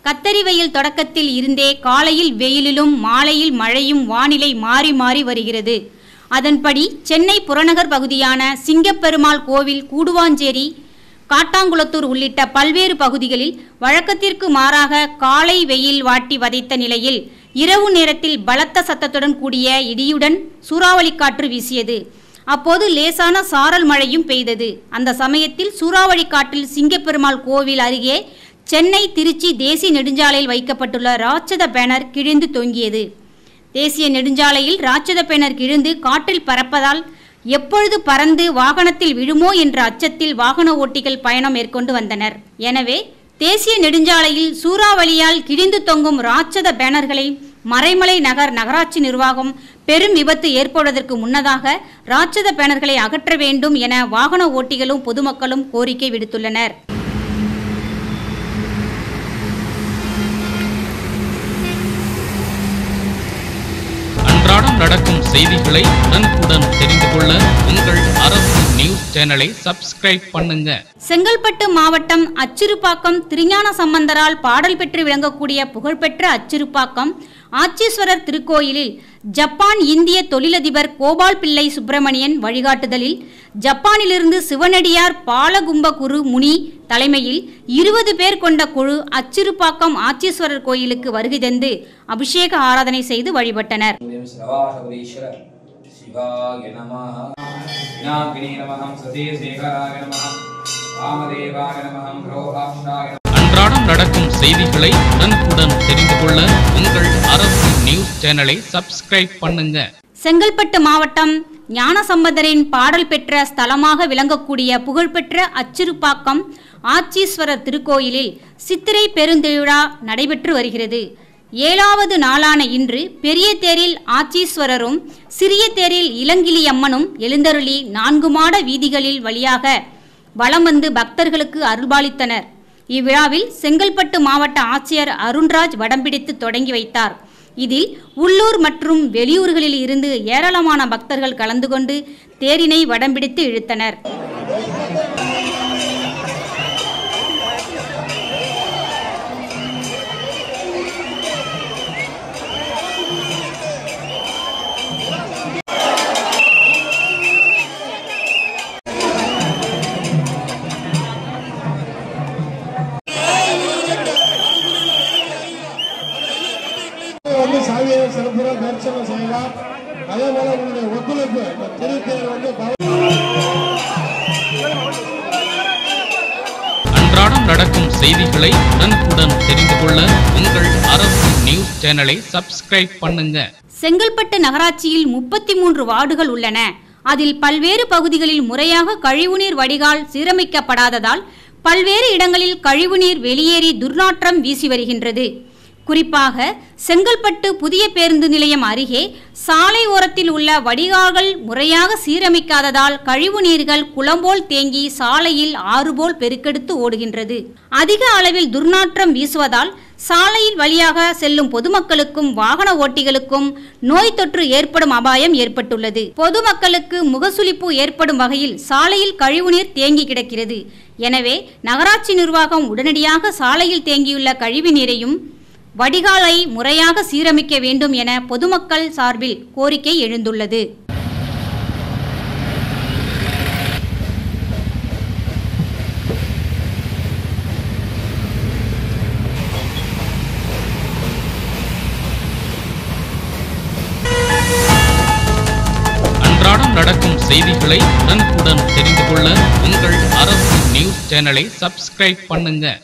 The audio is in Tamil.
கத்தரி வெயில் தொடக்கத்தில் இருந்தே காலையில் வெயிலிலும் மாலையில் மழையும் வானிலை மாறி மாறி வருகிறது. அதன்படி சென்னை புறநகர் பகுதியான சிங்கப்பெருமாள் கோவில், கூடுவாஞ்சேரி, காட்டாங்குளத்தூர் உள்ளிட்ட பல்வேறு பகுதிகளில் வழக்கத்திற்கு மாறாக காலை வெயில் வாட்டி வதைத்த நிலையில் இரவு நேரத்தில் பலத்த சத்தத்துடன் கூடிய இடியுடன் சூறாவளி காற்று வீசியது. அப்போது லேசான சாரல் மழையும் பெய்தது. அந்த சமயத்தில் சூறாவளி காற்றில் சிங்கப்பெருமாள் கோவில் அருகே சென்னை திருச்சி தேசிய நெடுஞ்சாலையில் வைக்கப்பட்டுள்ள ராட்சத பேனர் கிழிந்து தொங்கியது. தேசிய நெடுஞ்சாலையில் ராட்சத பேனர் கிழிந்து காற்றில் பறப்பதால் எப்பொழுது பறந்து வாகனத்தில் விழுமோ என்ற அச்சத்தில் வாகன ஓட்டிகள் பயணம் மேற்கொண்டு வந்தனர். எனவே தேசிய நெடுஞ்சாலையில் சூறாவளியால் கிழிந்து தொங்கும் ராட்சத பேனர்களை மறைமலை நகர் நகராட்சி நிர்வாகம் பெரும் விபத்து ஏற்படுவதற்கு முன்னதாக ராட்சத பேனர்களை அகற்ற வேண்டும் என வாகன ஓட்டிகளும் பொதுமக்களும் கோரிக்கை விடுத்துள்ளனர். அன்றாடம் நடக்கும் செய்திகளை உடனுக்குடன் தெரிந்து கொள்ள உங்கள் அரசு நியூஸ் சேனலை சப்ஸ்கிரைப் பண்ணுங்க. செங்கல்பட்டு மாவட்டம் அச்சிறுபாக்கம் திருஞான சம்பந்தரால் பாடல் பெற்று விளங்கக்கூடிய புகழ்பெற்ற அச்சிறுபாக்கம் ஆச்சீஸ்வரர் திருக்கோயிலில் ஜப்பான் இந்திய தொழிலதிபர் கோபால் பிள்ளை சுப்பிரமணியன் வழிகாட்டுதலில் ஜப்பானிலிருந்து சிவனடியார் பாலகும்பகுரு முனி தலைமையில் 20 பேர் கொண்ட குழு அச்சிறுபாக்கம் ஆச்சீஸ்வரர் கோயிலுக்கு வருகை தந்து அபிஷேக ஆராதனை செய்து வழிபட்டனர். அன்றாடம் நடக்கும் செய்திகளை உடனுக்குடன் தெரிந்து கொள்ள உங்கள் அரசு நியூஸ் சேனலை சப்ஸ்கிரைப் பண்ணுங்க. செங்கல்பட்டு மாவட்டம் ஞானசம்பந்தரின் பாடல் பெற்ற ஸ்தலமாக விளங்கக்கூடிய புகழ்பெற்ற அச்சிறுபாக்கம் ஆச்சீஸ்வரர் திருக்கோயிலில் சித்திரை பெருந்திருவிழா நடைபெற்று வருகிறது. 7வது நாளான இன்று பெரிய தேரில் ஆச்சீஸ்வரரும் சிறிய தேரில் இளங்கிலி அம்மனும் எழுந்தருளி 4 மாட வீதிகளில் வழியாக வலம் வந்து பக்தர்களுக்கு அருள்பாலித்தனர். இவ்விழாவில் செங்கல்பட்டு மாவட்ட ஆட்சியர் அருண்ராஜ் வடம்பிடித்து தொடங்கி வைத்தார். இதில் உள்ளூர் மற்றும் வெளியூர்களில் இருந்து ஏராளமான பக்தர்கள் கலந்து கொண்டு தேரினை வடம்பிடித்து இழுத்தனர். அன்றாடம் நடக்கும் செய்திகளை உடனுக்குடன் தெரிந்து கொள்ள உங்கள் அரசு நியூஸ் சேனலை சப்ஸ்கிரைப் பண்ணுங்க. செங்கல்பட்டு நகராட்சியில் 33 வார்டுகள் உள்ளன. அதில் பல்வேறு பகுதிகளில் முறையாக கழிவுநீர் வடிகால் சீரமைக்கப்படாததால் பல்வேறு இடங்களில் கழிவுநீர் வெளியேறி துர்நாற்றம் வீசி வருகின்றது. குறிப்பாக செங்கல்பட்டு புதிய பேருந்து நிலையம் அருகே சாலை ஓரத்தில் உள்ள வடிகால்கள் முறையாக சீரமைக்காததால் கழிவு நீர்கள் குளம்போல் தேங்கி சாலையில் ஆறுபோல் பெருக்கெடுத்து ஓடுகின்றது. அதிக அளவில் துர்நாற்றம் வீசுவதால் சாலையில் வழியாக செல்லும் பொதுமக்களுக்கும் வாகன ஓட்டிகளுக்கும் நோய் தொற்று ஏற்படும் அபாயம் ஏற்பட்டுள்ளது. பொதுமக்களுக்கு முகசுளிப்பு ஏற்படும் வகையில் சாலையில் கழிவுநீர் தேங்கி கிடக்கிறது. எனவே நகராட்சி நிர்வாகம் உடனடியாக சாலையில் தேங்கியுள்ள கழிவு நீரையும் வடிகாலை முறையாக சீரமைக்க வேண்டும் என பொதுமக்கள் சார்பில் கோரிக்கை எழுந்துள்ளது. அன்றாடம் நடக்கும் செய்திகளை உடனுக்குடன் தெரிந்து கொள்ள உங்கள் அரசு நியூஸ் சேனலை சப்ஸ்கிரைப் பண்ணுங்க.